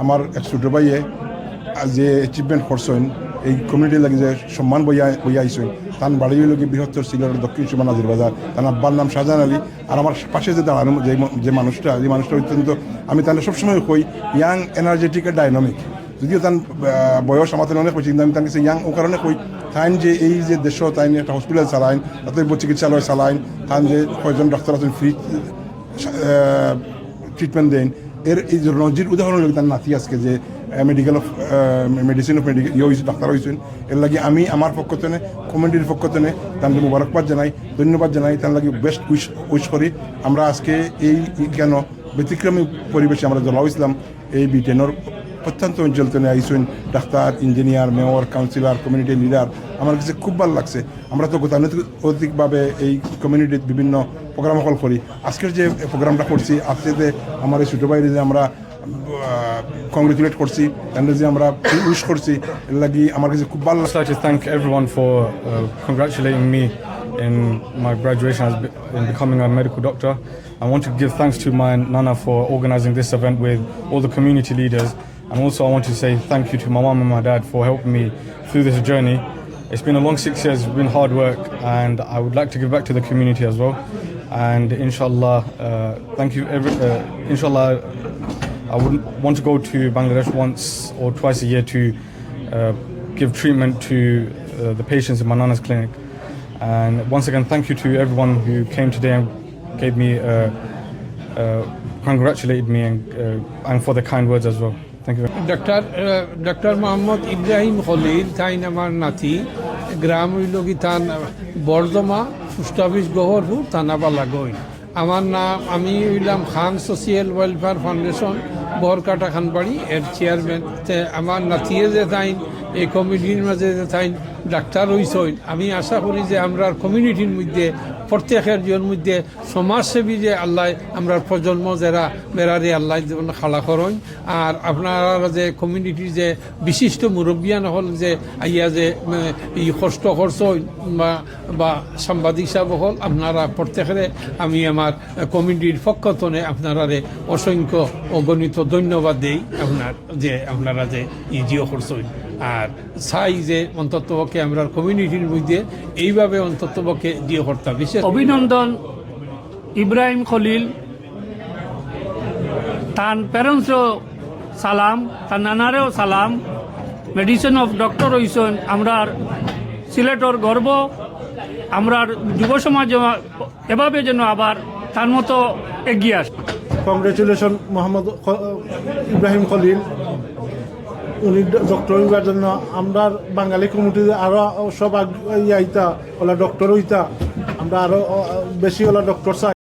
আমার এক ছোটো ভাইয়ে যে অ্যাচিভমেন্ট করছেন এই কমিউনিটি লাগে যে সম্মান বইয়া আইসেন তার বাড়ি হইল কি বৃহত্তর সিলেটের দক্ষিণ সীমা নাজির বাজার। তার আব্বার নাম শাহজাহান আলী। আর আমার পাশে যে দাঁড়ানো যে মানুষটা অত্যন্ত, আমি তাহলে সবসময় কই ইয়াং, এনার্জেটিক আর ডাইনামিক। যদিও তার বয়স আমাদের অনেক হয়েছে, কিন্তু আমি তার কাছে ইয়াং ও কারণে কই তাইন যে এই যে দেশ তাইন একটা হসপিটাল চালাইন, তাতে চিকিৎসালয় চালাইন, তান যে কয়েকজন ডাক্তার আছেন ফ্রি ট্রিটমেন্ট দেন, এর এই রঞ্জির উদাহরণ লাগে তার নাতি আজকে যে medical of medicine of medical হয়েছে, ডাক্তার হয়েছেন। এর লাগে আমি আমার পক্ষ থেকে কমিউনিটির পক্ষ থেকে তাদের মুবারকবাদ জানাই, ধন্যবাদ জানাই, তার লাগে বেস্ট উইশ করি। আমরা আজকে এই কেন ব্যতিক্রমী পরিবেশে আমরা জলা ইসলাম এই বিটেনর প্রত্যন্ত অঞ্চল থেকে আইসেন doctor, engineer, mayor, councillor, community leader. আমার কাছে খুব ভালো লাগছে। আমরা তো গতানুগতিকভাবে এই কমিউনিটির বিভিন্ন প্রোগ্রাম হল করি। আজকের যে প্রোগ্রামটা করছি আজকে আমার এই ছোটো ভাইরে যে আমরা কংগ্রেচুলেট করছি, তাদের যে আমরা উইশ করছি, এর লাগি আমার কাছে খুব ভালো লাগছে। I'd like to thank everyone for congratulating me in my graduation in becoming a medical doctor. I want to give thanks to my Nana for organizing this event with all the community leaders, and also I want to say thank you to my mom and my dad for helping me through this journey. It's been a long 6 years, it's been hard work, and I would like to give back to the community as well. And inshallah, thank you. Inshallah, I would want to go to Bangladesh once or twice a year to give treatment to the patients in my Nana's clinic. And once again, thank you to everyone who came today and gave me, congratulated me, and for the kind words as well. Thank you. Doctor Mohammad Ibrahim Khalil তাইন আমার নাতি, গ্রাম হইল কি তান বর্ধমা, post office Goharpur, থানা বালাগঞ্জ। আমার নাম, আমি হইলাম খান সোশিয়াল ওয়েলফেয়ার ফাউন্ডেশন বরকাটা খানবাড়ি এর চেয়ারম্যান। আমার নাতিয়ে যে তাইন এই কমিটির মাঝে যে তাইন ডাক্তার হইসইন, আমি আশা করি যে আমরা কমিউনিটির মধ্যে প্রত্যেকের জন মধ্যে সমাজসেবী যে আল্লাহ আমরা প্রজন্ম যারা বেড়ারে আল্লাহ খাড়া করেন। আর আপনারা যে কমিউনিটির যে বিশিষ্ট মুরব্বিয়ান হল যে আইয়া যে এই কষ্ট করছেন বা সাংবাদিক সাহেব হল, আপনারা প্রত্যেকের আমি আমার কমিউনিটির পক্ষ থেকে আপনারা অসংখ্য অগণিত ধন্যবাদ দেই আপনারা যে ইজিও করছেন। আর চাই যে অন্ততপক্ষে আমরা কমিউনিটির মধ্যে এইভাবে অন্ততপক্ষে দিয়ে করতাম। বিশেষ অভিনন্দন ইব্রাহিম খলিল, তার প্যারেন্টসও সালাম, তার নানারেও সালাম। মেডিসিন অফ ডক্টর হইসন আমরার সিলেটর গর্ব। আমরার যুব সমাজ এভাবে যেন আবার তার মতো এগিয়ে আসে। কংগ্রেচুলেশন মোহাম্মদ ইব্রাহিম খলিল, উনি ডক্টর হইবার জন্য আমরা বাঙালি কমিউনিটি আরও সব ইয়া হইতা ওলা ডক্টর হইতা, আমরা আরও বেশি ওলা ডক্টর চাই।